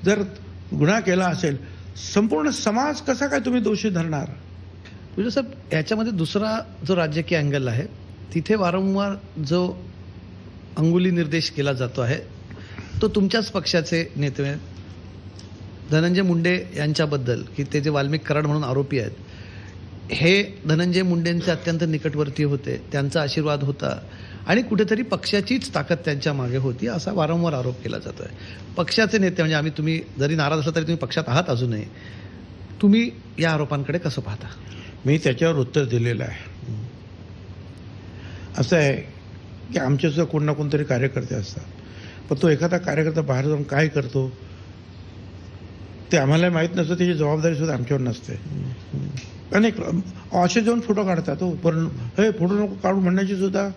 जर गुन्हा केला असेल, संपूर्ण समाज कसा काय तुम्ही दोषी धरणार? म्हणजे साहेब याच्यामध्ये दुसरा जो राजकीय अँगल आहे, तिथे वारंवार जो अंगुली निर्देश केला जातो आहे तो तुमच्याच पक्षाचे नेते धनंजय मुंडे यांच्याबद्दल, की ते जे वाल्मिक कराड म्हणून आरोपी आहेत, हे धनंजय मुंडेंचे अत्यंत निकटवर्ती होते, त्यांचा आशीर्वाद होता आणि कुठेतरी पक्षाचीच ताकद त्यांच्या मागे होती असा वारंवार आरोप केला जातोय. पक्षाचे नेते म्हणजे तुम्ही जरी नाराज असला तरी तुम्ही पक्षात आहात अजूनही, तुम्ही या आरोपांकडे कसं पाहता? मी त्याच्यावर उत्तर दिलेलं आहे. असं आहे की आमच्यासुद्धा कोण ना कोणतरी कार्यकर्ते असतात, पण तो एखादा कार्यकर्ता बाहेर जाऊन काय करतो ते आम्हाला माहीत नसतं, त्याची जबाबदारी सुद्धा आमच्यावर नसते. अनेक असे जाऊन फोटो काढतात, हो पण हे फोटो नको काढू म्हणण्याची सुद्धा.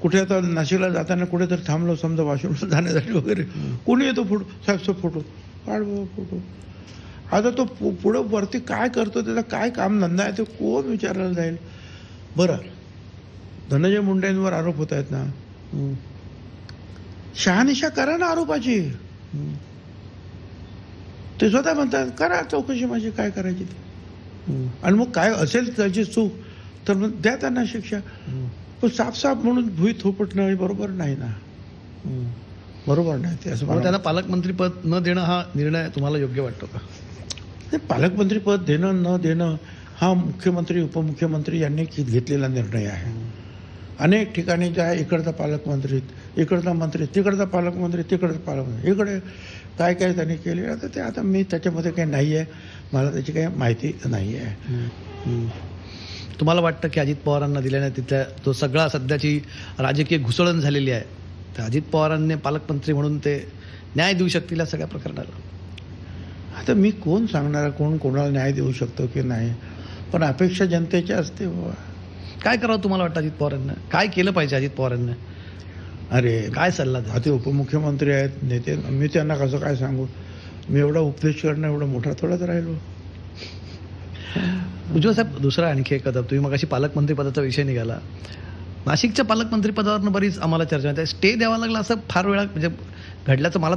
कुठे आता नाशिकला जाताना कुठेतरी थांबलो समजा वॉशरूमला जाण्यासाठी वगैरे, कोणी येतो फोटो, साहेब फोटो काढ फोटो. आता तो पुढं वरती काय करतो, त्याचा काय काम धंदा आहे ते कोण विचारायला जाईल? बरं, धनंजय मुंडेंवर आरोप होत आहेत ना, शहानिशा करा ना आरोपाची. ते स्वतः म्हणतात करा चौकशी माझी काय करायची ती, आणि मग काय असेल त्याची चूक तर मग द्या त्यांना शिक्षा. पण साफ म्हणून भुई थोपटणं बरोबर नाही ना, बरोबर नाही ते. असं त्यांना पालकमंत्रीपद न देणं हा निर्णय तुम्हाला योग्य वाटतो का? ते पालकमंत्रीपद देणं न देणं हा मुख्यमंत्री उपमुख्यमंत्री यांनी घेतलेला निर्णय आहे. अनेक ठिकाणी ज्या इकडचा पालकमंत्री, इकडचा मंत्री, तिकडचा पालकमंत्री, तिकडचा पालकमंत्री, इकडे काय काय त्यांनी केले. आता ते आता मी त्याच्यामध्ये काही नाही आहे, मला त्याची काही माहिती नाही आहे. तुम्हाला वाटतं की अजित पवारांना दिल्याने तिथल्या तो सगळा सध्याची राजकीय घुसळण झालेली आहे, तर अजित पवारांनी पालकमंत्री म्हणून ते न्याय देऊ शकतील या सगळ्या प्रकरणाला? आता मी कोण सांगणार कोण कोणाला न्याय देऊ शकतो की नाही, पण अपेक्षा जनतेची असते. बाबा काय करावं तुम्हाला वाटतं अजित पवारांना? काय केलं पाहिजे अजित पवारांना? अरे काय सल्ला द्या? ते उपमुख्यमंत्री आहेत, नेते, मी त्यांना कसं काय सांगू? मी एवढा उपदेश करणं एवढा मोठा थोडाच राहिलो. उज्ज्वल साहेब, दुसरा आणखी एक कदम, तुम्ही मगाशी पालकमंत्रीपदाचा विषय निघाला. नाशिकच्या पालकमंत्रीपदावरनं बरीच आम्हाला चर्चा होते, स्टे द्यावा लागला असं फार वेळा म्हणजे घडल्याचं मला